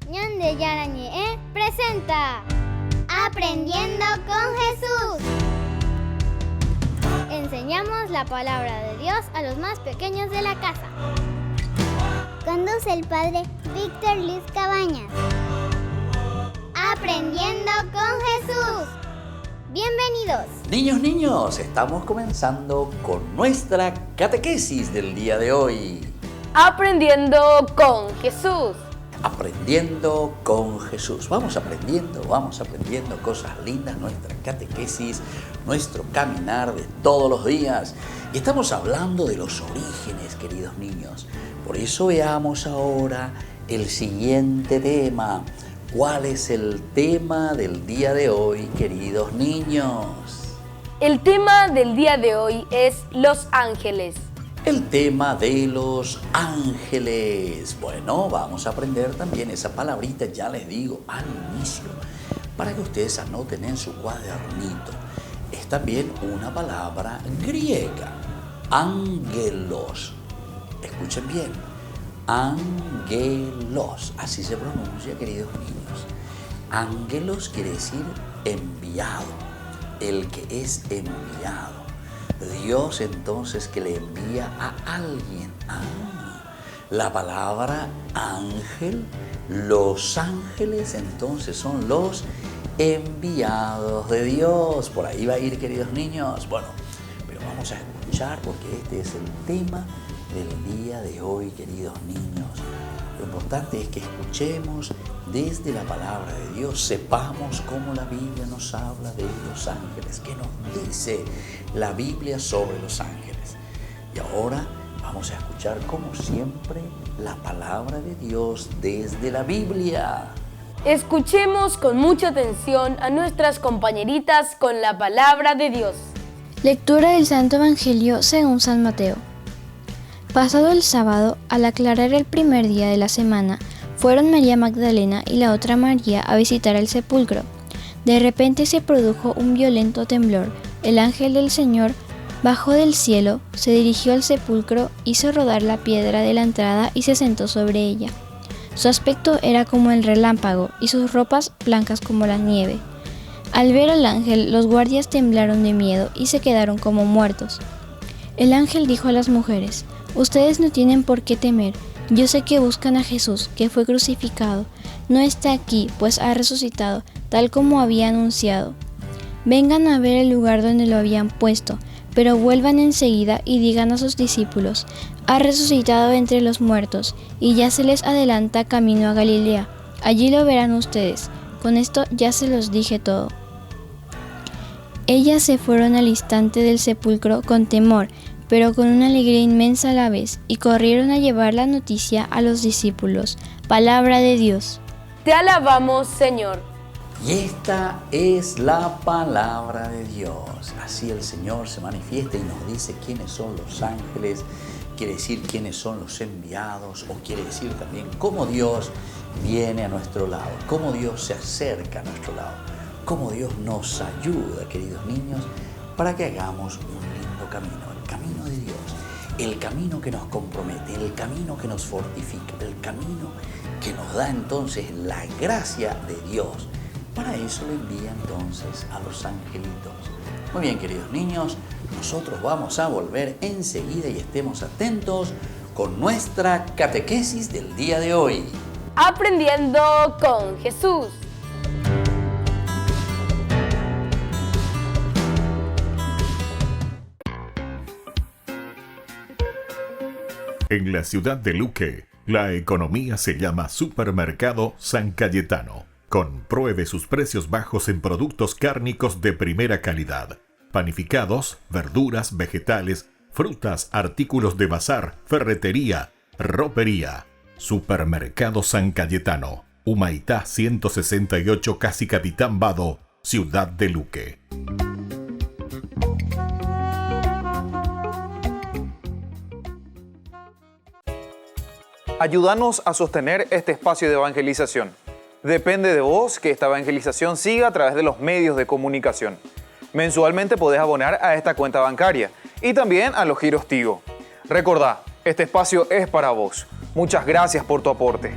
Ñande Yarañe presenta Aprendiendo con Jesús. Enseñamos la palabra de Dios a los más pequeños de la casa. Conduce el padre Víctor Luis Cabañas. Aprendiendo con Jesús. Bienvenidos. Niños, estamos comenzando con nuestra catequesis del día de hoy. Aprendiendo con Jesús. Aprendiendo con Jesús. Vamos aprendiendo cosas lindas, nuestra catequesis, nuestro caminar de todos los días. Y estamos hablando de los orígenes, queridos niños. Por eso veamos ahora el siguiente tema. ¿Cuál es el tema del día de hoy, queridos niños? El tema del día de hoy es los ángeles. El tema de los ángeles. Bueno, vamos a aprender también esa palabrita, ya les digo al inicio, para que ustedes anoten en su cuadernito. Es también una palabra griega, ángelos. Escuchen bien, ángelos, así se pronuncia, queridos niños. Ángelos quiere decir enviado, el que es enviado. Dios entonces que le envía a alguien. La palabra ángel, los ángeles entonces son los enviados de Dios. Por ahí va a ir, queridos niños. Bueno, pero vamos a escuchar porque este es el tema del día de hoy, queridos niños. Lo importante es que escuchemos desde la palabra de Dios, sepamos cómo la Biblia nos habla de los ángeles, qué nos dice la Biblia sobre los ángeles. Y ahora vamos a escuchar, como siempre, la palabra de Dios desde la Biblia. Escuchemos con mucha atención a nuestras compañeritas con la palabra de Dios. Lectura del Santo Evangelio según San Mateo. Pasado el sábado, al aclarar el primer día de la semana, fueron María Magdalena y la otra María a visitar el sepulcro. De repente se produjo un violento temblor. El ángel del Señor bajó del cielo, se dirigió al sepulcro, hizo rodar la piedra de la entrada y se sentó sobre ella. Su aspecto era como el relámpago y sus ropas blancas como la nieve. Al ver al ángel, los guardias temblaron de miedo y se quedaron como muertos. El ángel dijo a las mujeres: «Ustedes no tienen por qué temer. Yo sé que buscan a Jesús, que fue crucificado. No está aquí, pues ha resucitado, tal como había anunciado. Vengan a ver el lugar donde lo habían puesto, pero vuelvan enseguida y digan a sus discípulos: ha resucitado entre los muertos, y ya se les adelanta camino a Galilea. Allí lo verán ustedes. Con esto ya se los dije todo». Ellas se fueron al instante del sepulcro con temor, pero con una alegría inmensa a la vez, y corrieron a llevar la noticia a los discípulos. Palabra de Dios. Te alabamos, Señor. Y esta es la palabra de Dios. Así el Señor se manifiesta y nos dice quiénes son los ángeles, quiere decir quiénes son los enviados, o quiere decir también cómo Dios viene a nuestro lado, cómo Dios se acerca a nuestro lado, cómo Dios nos ayuda, queridos niños, para que hagamos un lindo camino, el camino de Dios, el camino que nos compromete, el camino que nos fortifica, el camino que nos da entonces la gracia de Dios. Para eso le envía entonces a los angelitos. Muy bien, queridos niños, nosotros vamos a volver enseguida y estemos atentos con nuestra catequesis del día de hoy. Aprendiendo con Jesús. En la ciudad de Luque, la economía se llama Supermercado San Cayetano. Compruebe sus precios bajos en productos cárnicos de primera calidad. Panificados, verduras, vegetales, frutas, artículos de bazar, ferretería, ropería. Supermercado San Cayetano, Humaitá 168, Casi Capitán Vado, ciudad de Luque. Ayúdanos a sostener este espacio de evangelización. Depende de vos que esta evangelización siga a través de los medios de comunicación. Mensualmente podés abonar a esta cuenta bancaria y también a los giros Tigo. Recordá, este espacio es para vos. Muchas gracias por tu aporte.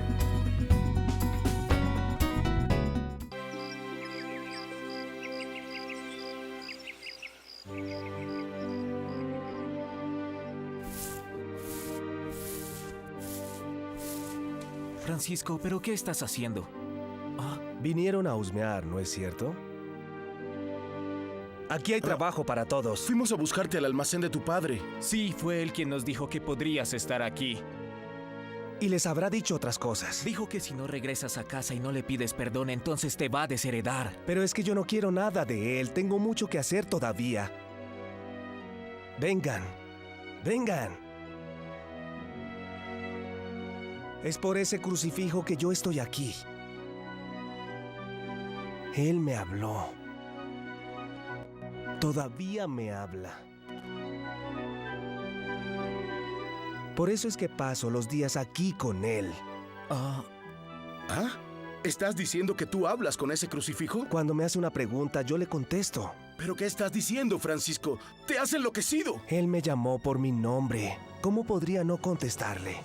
Francisco, ¿pero qué estás haciendo? Vinieron a husmear, ¿no es cierto? Aquí hay trabajo para todos. Fuimos a buscarte al almacén de tu padre. Sí, fue él quien nos dijo que podrías estar aquí. Y les habrá dicho otras cosas. Dijo que si no regresas a casa y no le pides perdón, entonces te va a desheredar. Pero es que yo no quiero nada de él. Tengo mucho que hacer todavía. Vengan. Vengan. Es por ese crucifijo que yo estoy aquí. Él me habló. Todavía me habla. Por eso es que paso los días aquí con él. ¿Estás diciendo que tú hablas con ese crucifijo? Cuando me hace una pregunta, yo le contesto. ¿Pero qué estás diciendo, Francisco? ¡Te has enloquecido! Él me llamó por mi nombre. ¿Cómo podría no contestarle?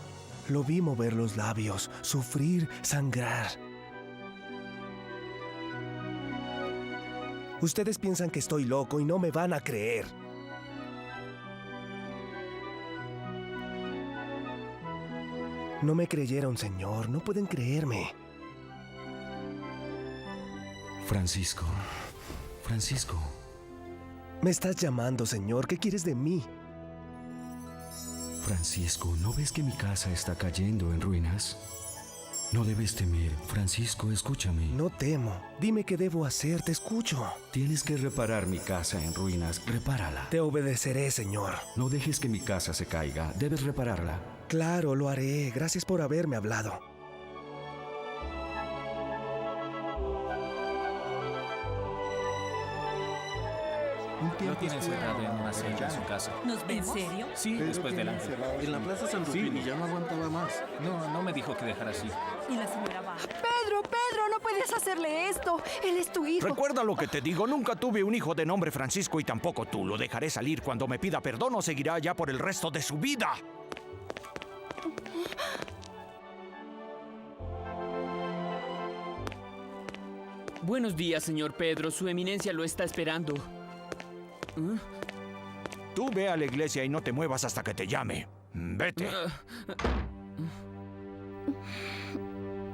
Lo vi mover los labios, sufrir, sangrar. Ustedes piensan que estoy loco y no me van a creer. No me creyeron, Señor. No pueden creerme. Francisco. Francisco. Me estás llamando, Señor. ¿Qué quieres de mí? Francisco, ¿no ves que mi casa está cayendo en ruinas? No debes temer. Francisco, escúchame. No temo. Dime qué debo hacer. Te escucho. Tienes que reparar mi casa en ruinas. Repárala. Te obedeceré, Señor. No dejes que mi casa se caiga. Debes repararla. Claro, lo haré. Gracias por haberme hablado. Lo tienen cerrado en una celda en su casa. ¿Nos vemos? ¿En serio? Sí, después del ángel. En la Plaza San Rufino y ya no aguantaba más. No me dijo que dejara así. Y la señora va. Pedro, no puedes hacerle esto. Él es tu hijo. Recuerda lo que te digo, nunca tuve un hijo de nombre Francisco y tampoco tú. Lo dejaré salir cuando me pida perdón o seguirá allá por el resto de su vida. Buenos días, señor Pedro. Su eminencia lo está esperando. Tú ve a la iglesia y no te muevas hasta que te llame. Vete.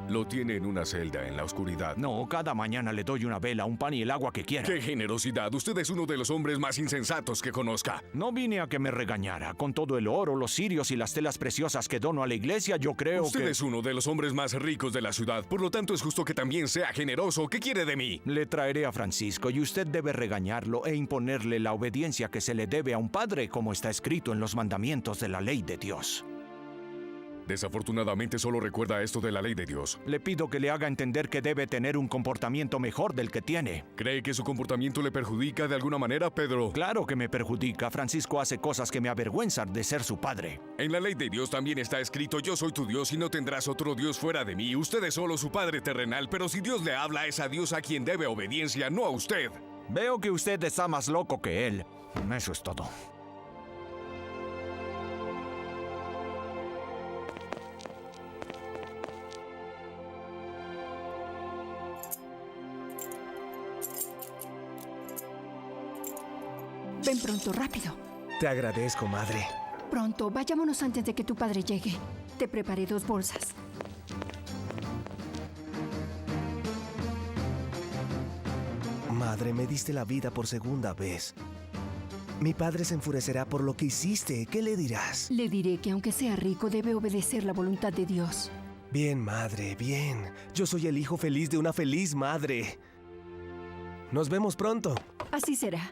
Lo tiene en una celda en la oscuridad. No, cada mañana le doy una vela, un pan y el agua que quiera. ¡Qué generosidad! Usted es uno de los hombres más insensatos que conozca. No vine a que me regañara. Con todo el oro, los cirios y las telas preciosas que dono a la iglesia, yo creo que... Usted es uno de los hombres más ricos de la ciudad. Por lo tanto, es justo que también sea generoso. ¿Qué quiere de mí? Le traeré a Francisco y usted debe regañarlo e imponerle la obediencia que se le debe a un padre, como está escrito en los mandamientos de la ley de Dios. Desafortunadamente solo recuerda esto de la ley de Dios. Le pido que le haga entender que debe tener un comportamiento mejor del que tiene. ¿Cree que su comportamiento le perjudica de alguna manera, Pedro? Claro que me perjudica. Francisco hace cosas que me avergüenzan de ser su padre. En la ley de Dios también está escrito: yo soy tu Dios y no tendrás otro Dios fuera de mí. Usted es solo su padre terrenal, pero si Dios le habla, es a Dios a quien debe obediencia, no a usted. Veo que usted está más loco que él. Eso es todo. Ven pronto, rápido. Te agradezco, madre. Pronto, vayámonos antes de que tu padre llegue. Te preparé 2 bolsas. Madre, me diste la vida por segunda vez. Mi padre se enfurecerá por lo que hiciste. ¿Qué le dirás? Le diré que aunque sea rico, debe obedecer la voluntad de Dios. Bien, madre, bien. Yo soy el hijo feliz de una feliz madre. Nos vemos pronto. Así será.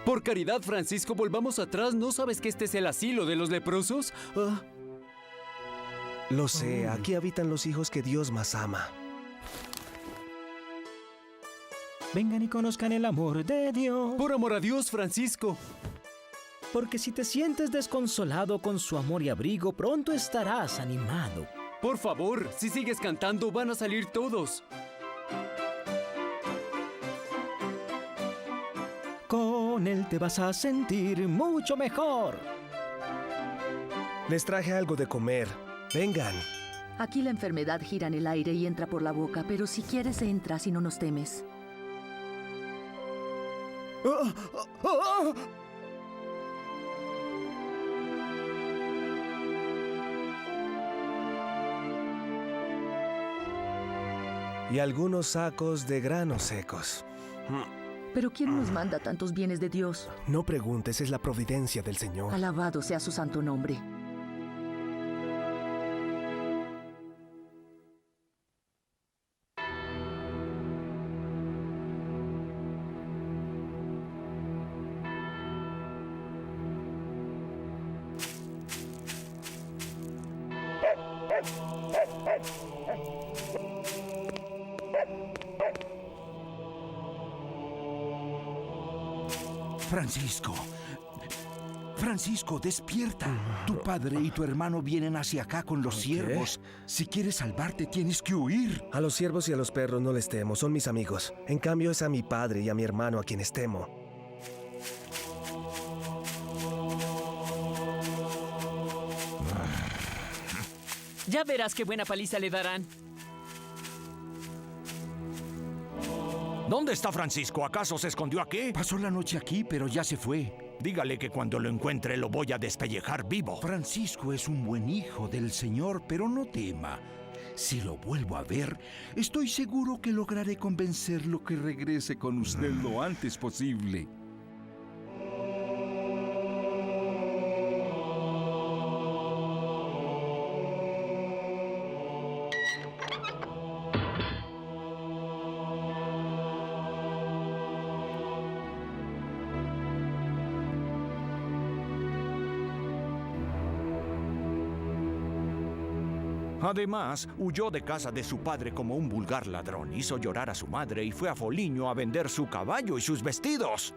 Por caridad, Francisco, volvamos atrás. ¿No sabes que este es el asilo de los leprosos? Lo sé, aquí habitan los hijos que Dios más ama. Vengan y conozcan el amor de Dios. Por amor a Dios, Francisco. Porque si te sientes desconsolado con su amor y abrigo, pronto estarás animado. Por favor, si sigues cantando, van a salir todos. Con él te vas a sentir mucho mejor. Les traje algo de comer. Vengan. Aquí la enfermedad gira en el aire y entra por la boca, pero si quieres entra si no nos temes. Y algunos sacos de granos secos. ¿Pero quién nos manda tantos bienes de Dios? No preguntes, es la providencia del Señor. Alabado sea su santo nombre. Francisco. Francisco, despierta. Tu padre y tu hermano vienen hacia acá con los ciervos. Si quieres salvarte, tienes que huir. A los ciervos y a los perros no les temo, son mis amigos. En cambio, es a mi padre y a mi hermano a quienes temo. Ya verás qué buena paliza le darán. ¿Dónde está Francisco? ¿Acaso se escondió aquí? Pasó la noche aquí, pero ya se fue. Dígale que cuando lo encuentre lo voy a despellejar vivo. Francisco es un buen hijo del Señor, pero no tema. Si lo vuelvo a ver, estoy seguro que lograré convencerlo que regrese con usted lo antes posible. Además, huyó de casa de su padre como un vulgar ladrón, hizo llorar a su madre y fue a Foligno a vender su caballo y sus vestidos.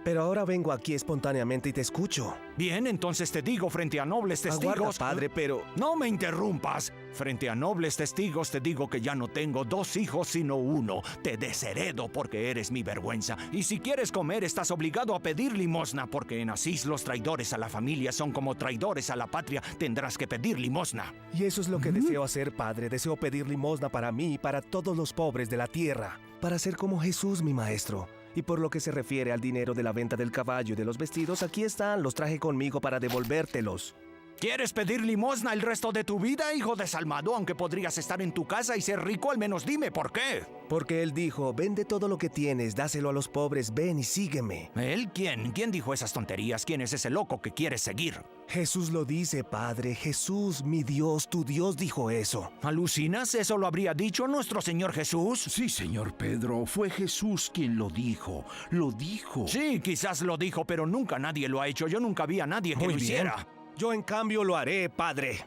Pero ahora vengo aquí espontáneamente y te escucho. Bien, entonces te digo frente a nobles testigos... Aguarda, padre, pero... ¡No me interrumpas! Frente a nobles testigos te digo que ya no tengo 2 hijos sino 1. Te desheredo porque eres mi vergüenza. Y si quieres comer estás obligado a pedir limosna, porque en Asís los traidores a la familia son como traidores a la patria. Tendrás que pedir limosna. Y eso es lo que deseo hacer, padre. Deseo pedir limosna para mí y para todos los pobres de la tierra. Para ser como Jesús, mi maestro. Y por lo que se refiere al dinero de la venta del caballo y de los vestidos, aquí están, los traje conmigo para devolvértelos. ¿Quieres pedir limosna el resto de tu vida, hijo desalmado? Aunque podrías estar en tu casa y ser rico, al menos dime por qué. Porque él dijo, vende todo lo que tienes, dáselo a los pobres, ven y sígueme. ¿Él quién? ¿Quién dijo esas tonterías? ¿Quién es ese loco que quieres seguir? Jesús lo dice, padre. Jesús, mi Dios, tu Dios dijo eso. ¿Alucinas? ¿Eso lo habría dicho nuestro Señor Jesús? Sí, señor Pedro, fue Jesús quien lo dijo. Lo dijo. Sí, quizás lo dijo, pero nunca nadie lo ha hecho. Yo nunca vi a nadie que lo hiciera. Yo en cambio lo haré, padre.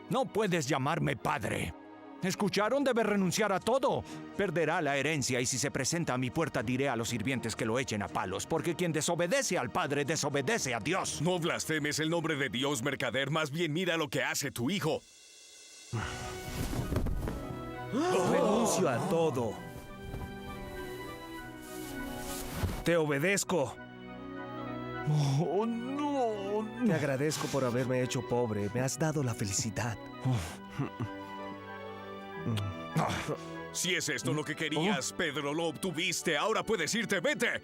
No puedes llamarme padre. ¿Escucharon? Debe renunciar a todo. Perderá la herencia y si se presenta a mi puerta diré a los sirvientes que lo echen a palos, porque quien desobedece al Padre desobedece a Dios. No blasfemes el nombre de Dios, mercader. Más bien mira lo que hace tu hijo. Renuncio a todo. Te obedezco. Oh, no. Te agradezco por haberme hecho pobre. Me has dado la felicidad. Si es esto lo que querías, Pedro, lo obtuviste. Ahora puedes irte, vete.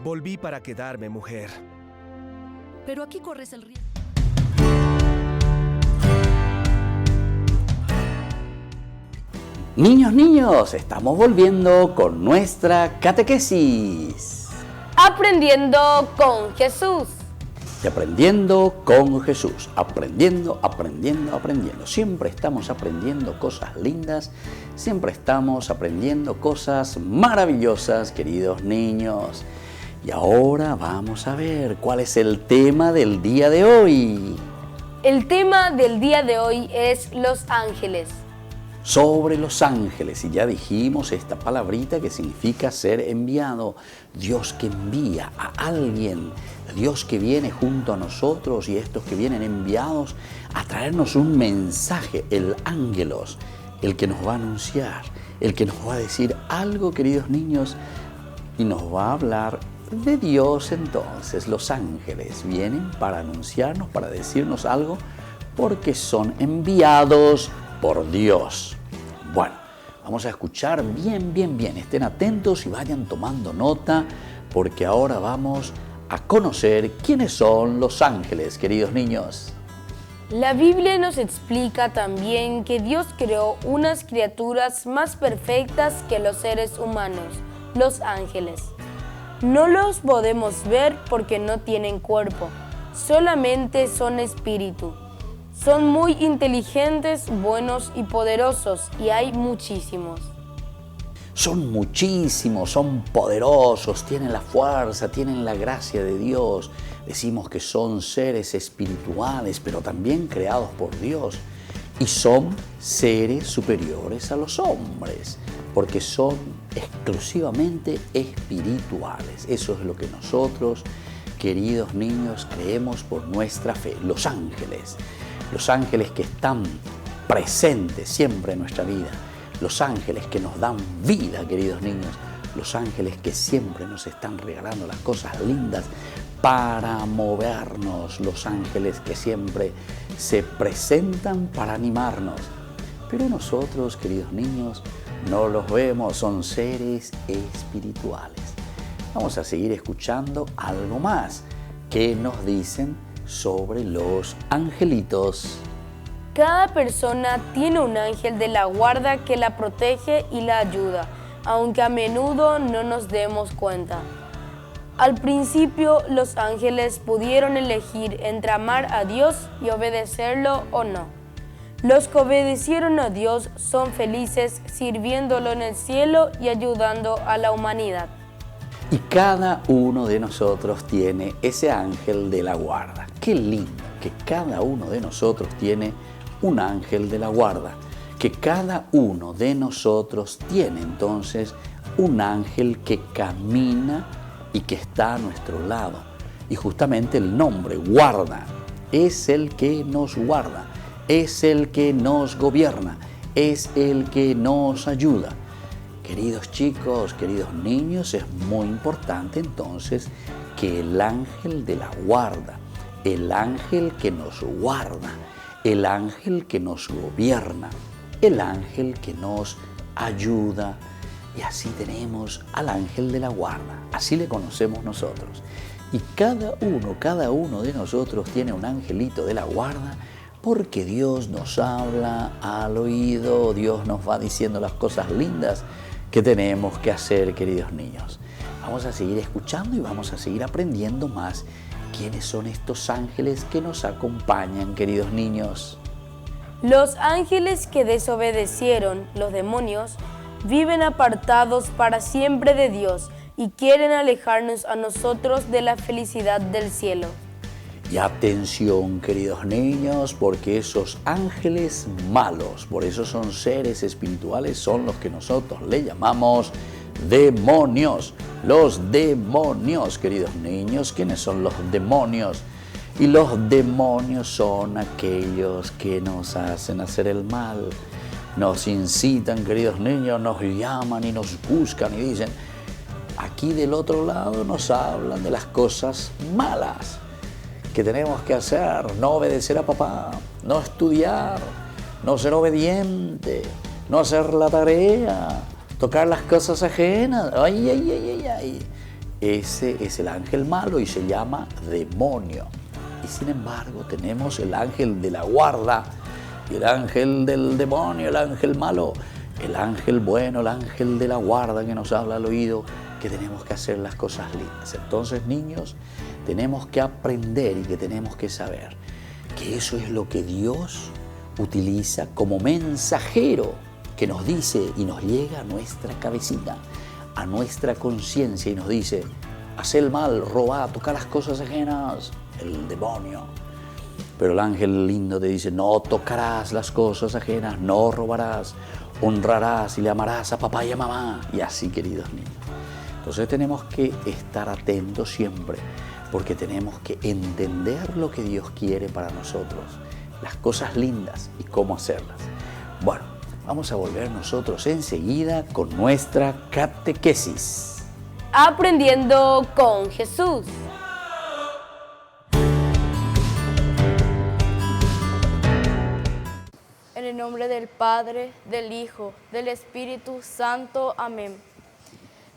Volví para quedarme, mujer. Pero aquí corres el riesgo. Niños, estamos volviendo con nuestra catequesis. Aprendiendo con Jesús. Y aprendiendo con Jesús. Aprendiendo. Siempre estamos aprendiendo cosas lindas. Siempre estamos aprendiendo cosas maravillosas, queridos niños. Y ahora vamos a ver cuál es el tema del día de hoy. El tema del día de hoy es los ángeles. sobre los ángeles. Y ya dijimos esta palabrita que significa ser enviado. Dios que envía a alguien, Dios que viene junto a nosotros y estos que vienen enviados a traernos un mensaje, el ángelos, el que nos va a anunciar, el que nos va a decir algo, queridos niños, y nos va a hablar de Dios. Entonces los ángeles vienen para anunciarnos, para decirnos algo, porque son enviados por Dios. Bueno, vamos a escuchar bien. Estén atentos y vayan tomando nota, porque ahora vamos a conocer quiénes son los ángeles, queridos niños. La Biblia nos explica también que Dios creó unas criaturas más perfectas que los seres humanos, los ángeles. No los podemos ver porque no tienen cuerpo, solamente son espíritu. Son muy inteligentes, buenos y poderosos, y hay muchísimos. Son muchísimos, son poderosos, tienen la fuerza, tienen la gracia de Dios. Decimos que son seres espirituales, pero también creados por Dios. Y son seres superiores a los hombres, porque son exclusivamente espirituales. Eso es lo que nosotros, queridos niños, creemos por nuestra fe. Los ángeles que están presentes siempre en nuestra vida. Los ángeles que nos dan vida, queridos niños. Los ángeles que siempre nos están regalando las cosas lindas para movernos. Los ángeles que siempre se presentan para animarnos. Pero nosotros, queridos niños, no los vemos, son seres espirituales. Vamos a seguir escuchando algo más que nos dicen sobre los angelitos. Cada persona tiene un ángel de la guarda que la protege y la ayuda, aunque a menudo no nos demos cuenta. Al principio, los ángeles pudieron elegir entre amar a Dios y obedecerlo o no. Los que obedecieron a Dios son felices sirviéndolo en el cielo y ayudando a la humanidad. Y cada uno de nosotros tiene ese ángel de la guarda. Qué lindo que cada uno de nosotros tiene un ángel de la guarda. Que cada uno de nosotros tiene entonces un ángel que camina y que está a nuestro lado. Y justamente el nombre, guarda, es el que nos guarda, es el que nos gobierna, es el que nos ayuda. Queridos chicos, queridos niños, es muy importante entonces que el ángel de la guarda, el ángel que nos guarda, el ángel que nos gobierna, el ángel que nos ayuda. Y así tenemos al ángel de la guarda, así le conocemos nosotros. Y cada uno de nosotros tiene un angelito de la guarda, porque Dios nos habla al oído, Dios nos va diciendo las cosas lindas que tenemos que hacer, queridos niños. Vamos a seguir escuchando y vamos a seguir aprendiendo más. ¿Quiénes son estos ángeles que nos acompañan, queridos niños? Los ángeles que desobedecieron, los demonios, viven apartados para siempre de Dios y quieren alejarnos a nosotros de la felicidad del cielo. Y atención, queridos niños, porque esos ángeles malos, por eso son seres espirituales, son los que nosotros le llamamos demonios. Los demonios, queridos niños, ¿quiénes son los demonios? Y los demonios son aquellos que nos hacen hacer el mal, nos incitan, queridos niños, nos llaman y nos buscan y dicen, aquí del otro lado nos hablan de las cosas malas que tenemos que hacer: no obedecer a papá, no estudiar, no ser obediente, no hacer la tarea, tocar las cosas ajenas. Ay. Ese es el ángel malo y se llama demonio. Y sin embargo tenemos el ángel de la guarda, y el ángel del demonio, el ángel malo, el ángel bueno, el ángel de la guarda que nos habla al oído que tenemos que hacer las cosas lindas. Entonces, niños, tenemos que aprender y que tenemos que saber que eso es lo que Dios utiliza como mensajero que nos dice y nos llega a nuestra cabecita, a nuestra conciencia y nos dice: haz el mal, roba, toca las cosas ajenas. El demonio. Pero el ángel lindo te dice, no tocarás las cosas ajenas, no robarás, honrarás y le amarás a papá y a mamá. Y así, queridos niños. Entonces tenemos que estar atentos siempre, porque tenemos que entender lo que Dios quiere para nosotros, las cosas lindas y cómo hacerlas. Bueno, vamos a volver nosotros enseguida con nuestra catequesis. Aprendiendo con Jesús. En el nombre del Padre, del Hijo, del Espíritu Santo. Amén.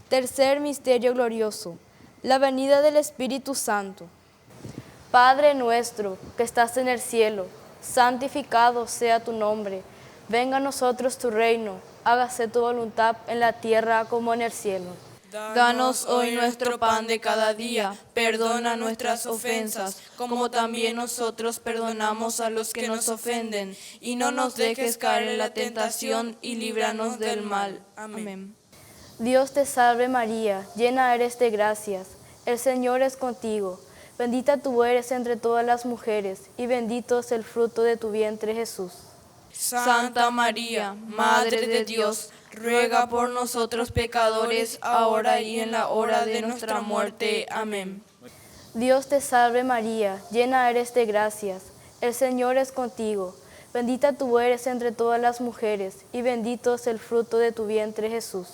Tercer misterio glorioso, la venida del Espíritu Santo. Padre nuestro que estás en el cielo, santificado sea tu nombre. Venga a nosotros tu reino, hágase tu voluntad en la tierra como en el cielo. Danos hoy nuestro pan de cada día, perdona nuestras ofensas, como también nosotros perdonamos a los que nos ofenden, y no nos dejes caer en la tentación, y líbranos del mal. Amén. Dios te salve María, llena eres de gracias, el Señor es contigo, bendita tú eres entre todas las mujeres, y bendito es el fruto de tu vientre Jesús. Santa María, Madre de Dios, ruega por nosotros pecadores, ahora y en la hora de nuestra muerte. Amén. Dios te salve María, llena eres de gracias, el Señor es contigo, bendita tú eres entre todas las mujeres, y bendito es el fruto de tu vientre Jesús.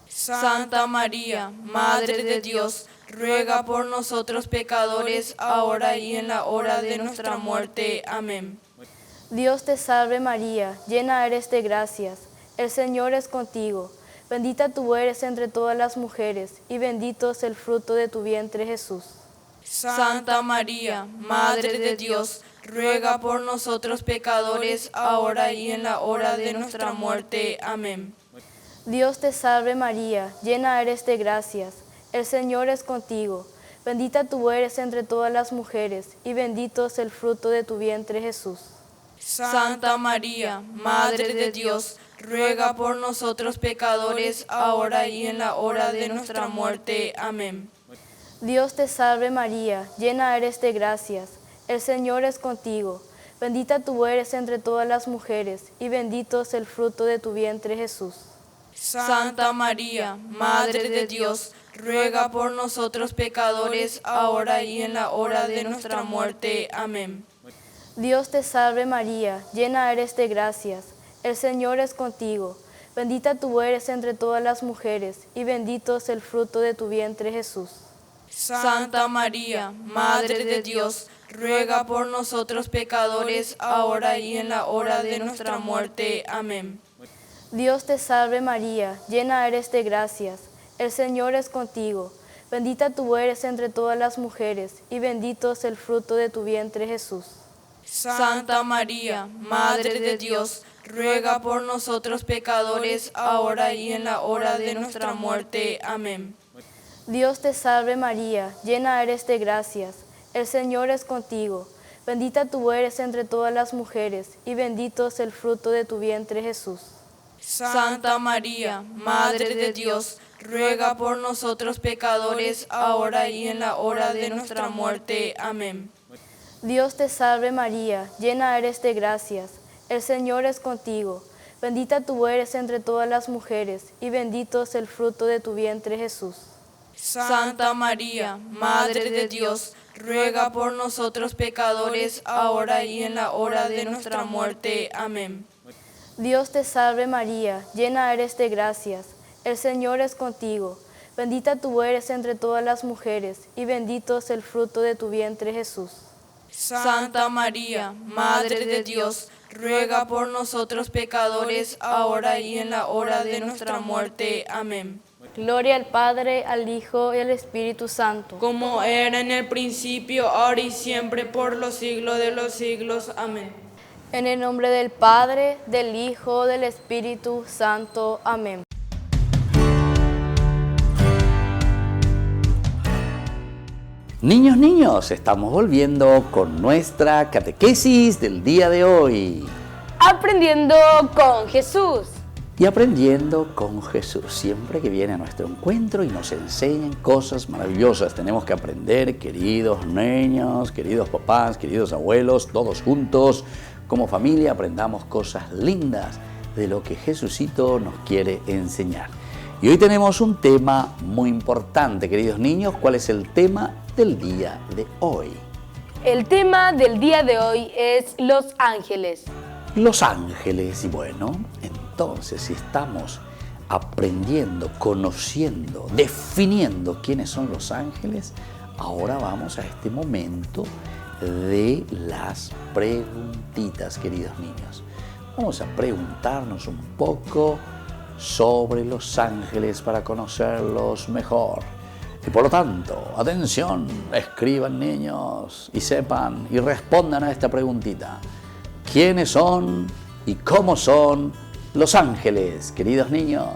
Santa María, Madre de Dios, ruega por nosotros pecadores, ahora y en la hora de nuestra muerte. Amén. Dios te salve María, llena eres de gracias, el Señor es contigo, bendita tú eres entre todas las mujeres, y bendito es el fruto de tu vientre Jesús. Santa María, Madre de Dios, ruega por nosotros pecadores, ahora y en la hora de nuestra muerte. Amén. Dios te salve María, llena eres de gracias, el Señor es contigo, bendita tú eres entre todas las mujeres, y bendito es el fruto de tu vientre Jesús. Santa María, Madre de Dios, ruega por nosotros pecadores, ahora y en la hora de nuestra muerte. Amén. Dios te salve María, llena eres de gracias, el Señor es contigo, bendita tú eres entre todas las mujeres, y bendito es el fruto de tu vientre Jesús. Santa María, Madre de Dios, ruega por nosotros pecadores, ahora y en la hora de nuestra muerte. Amén. Dios te salve María, llena eres de gracias, el Señor es contigo, bendita tú eres entre todas las mujeres, y bendito es el fruto de tu vientre Jesús. Santa María, Madre de Dios, ruega por nosotros pecadores, ahora y en la hora de nuestra muerte. Amén. Dios te salve María, llena eres de gracias, el Señor es contigo, bendita tú eres entre todas las mujeres, y bendito es el fruto de tu vientre Jesús. Santa María, Madre de Dios, ruega por nosotros pecadores, ahora y en la hora de nuestra muerte. Amén. Dios te salve María, llena eres de gracias, el Señor es contigo, bendita tú eres entre todas las mujeres, y bendito es el fruto de tu vientre Jesús. Santa María, Madre de Dios, ruega por nosotros pecadores, ahora y en la hora de nuestra muerte. Amén. Dios te salve María, llena eres de gracias, el Señor es contigo, bendita tú eres entre todas las mujeres, y bendito es el fruto de tu vientre Jesús. Santa María, Madre de Dios, ruega por nosotros pecadores, ahora y en la hora de nuestra muerte. Amén. Dios te salve María, llena eres de gracias, el Señor es contigo, bendita tú eres entre todas las mujeres, y bendito es el fruto de tu vientre Jesús. Santa María, Madre de Dios, ruega por nosotros pecadores, ahora y en la hora de nuestra muerte. Amén. Gloria al Padre, al Hijo y al Espíritu Santo. Como era en el principio, ahora y siempre, por los siglos de los siglos. Amén. En el nombre del Padre, del Hijo, del Espíritu Santo. Amén. Niños, estamos volviendo con nuestra catequesis del día de hoy. Aprendiendo con Jesús. y aprendiendo con Jesús. Siempre que viene a nuestro encuentro y nos enseñan cosas maravillosas, tenemos que aprender, queridos niños, queridos papás, queridos abuelos, todos juntos, como familia, aprendamos cosas lindas de lo que Jesucito nos quiere enseñar. Y hoy tenemos un tema muy importante, queridos niños. ¿Cuál es el tema del día de hoy? El tema del día de hoy es los ángeles. Los ángeles, y bueno, entonces si estamos aprendiendo, conociendo, definiendo quiénes son los ángeles, ahora vamos a este momento de las preguntitas, queridos niños. Vamos a preguntarnos un poco sobre los ángeles para conocerlos mejor. Y por lo tanto, atención, escriban niños y sepan y respondan a esta preguntita. ¿Quiénes son y cómo son los ángeles, queridos niños?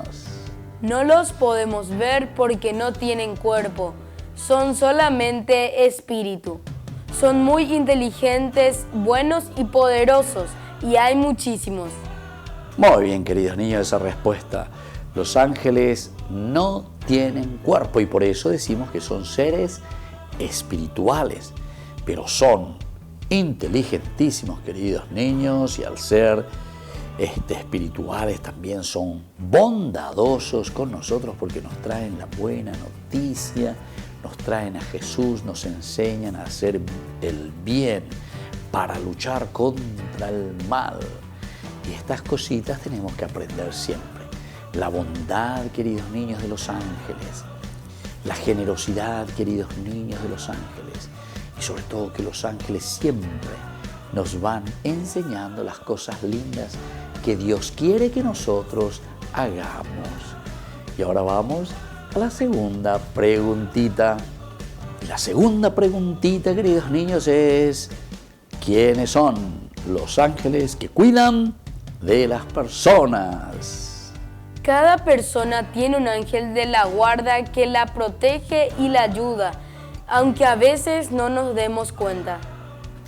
No los podemos ver porque no tienen cuerpo, son solamente espíritu. Son muy inteligentes, buenos y poderosos, y hay muchísimos. Muy bien, queridos niños, esa respuesta. Los ángeles no tienen cuerpo y por eso decimos que son seres espirituales, pero son inteligentísimos, queridos niños, y al ser espirituales también son bondadosos con nosotros porque nos traen la buena noticia, nos traen a Jesús, nos enseñan a hacer el bien para luchar contra el mal. Y estas cositas tenemos que aprender siempre. La bondad, queridos niños, de los ángeles. La generosidad, queridos niños, de los ángeles. Y sobre todo que los ángeles siempre nos van enseñando las cosas lindas que Dios quiere que nosotros hagamos. Y ahora vamos a la segunda preguntita. Y la segunda preguntita, queridos niños, es: ¿quiénes son los ángeles que cuidan de las personas? Cada persona tiene un ángel de la guarda que la protege y la ayuda, aunque a veces no nos demos cuenta.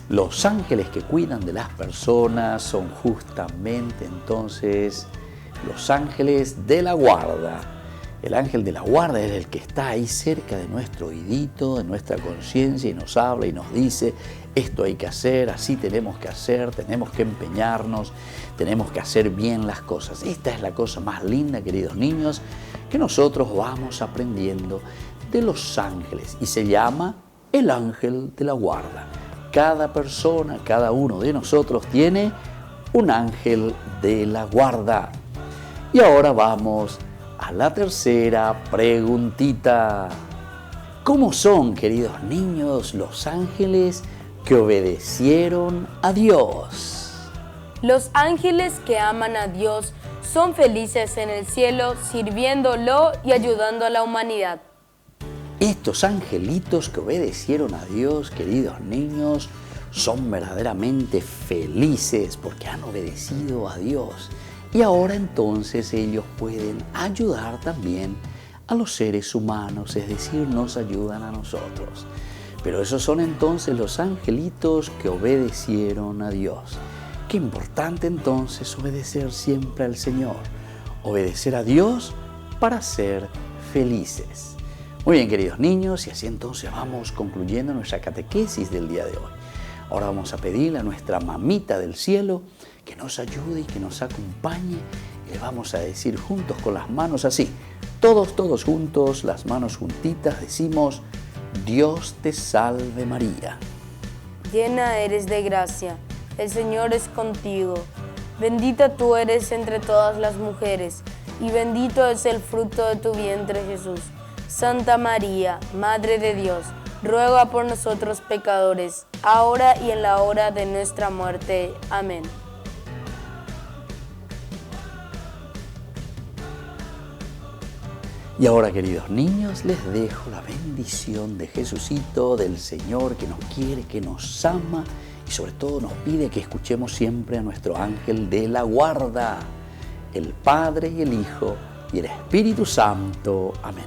Los ángeles que cuidan de las personas son justamente entonces los ángeles de la guarda. El ángel de la guarda es el que está ahí cerca de nuestro oídito, de nuestra conciencia, y nos habla y nos dice: esto hay que hacer, así tenemos que hacer, tenemos que empeñarnos, tenemos que hacer bien las cosas. Esta es la cosa más linda, queridos niños, que nosotros vamos aprendiendo de los ángeles, y se llama el ángel de la guarda. Cada persona, cada uno de nosotros tiene un ángel de la guarda. Y ahora vamos a la tercera preguntita. ¿Cómo son, queridos niños, los ángeles que obedecieron a Dios? Los ángeles que aman a Dios son felices en el cielo, sirviéndolo y ayudando a la humanidad. Estos angelitos que obedecieron a Dios, queridos niños, son verdaderamente felices porque han obedecido a Dios. Y ahora entonces ellos pueden ayudar también a los seres humanos, es decir, nos ayudan a nosotros. Pero esos son entonces los angelitos que obedecieron a Dios. Qué importante entonces obedecer siempre al Señor. Obedecer a Dios para ser felices. Muy bien, queridos niños, y así entonces vamos concluyendo nuestra catequesis del día de hoy. Ahora vamos a pedirle a nuestra mamita del cielo que nos ayude y que nos acompañe. Y le vamos a decir juntos con las manos así, todos juntos, las manos juntitas, decimos: Dios te salve María. Llena eres de gracia, el Señor es contigo. Bendita tú eres entre todas las mujeres, y bendito es el fruto de tu vientre, Jesús. Santa María, Madre de Dios, ruega por nosotros pecadores, ahora y en la hora de nuestra muerte. Amén. Y ahora, queridos niños, les dejo la bendición de Jesucito, del Señor que nos quiere, que nos ama y sobre todo nos pide que escuchemos siempre a nuestro ángel de la guarda, el Padre y el Hijo y el Espíritu Santo. Amén.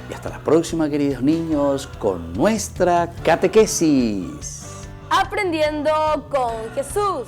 Y hasta la próxima, queridos niños, con nuestra catequesis. Aprendiendo con Jesús.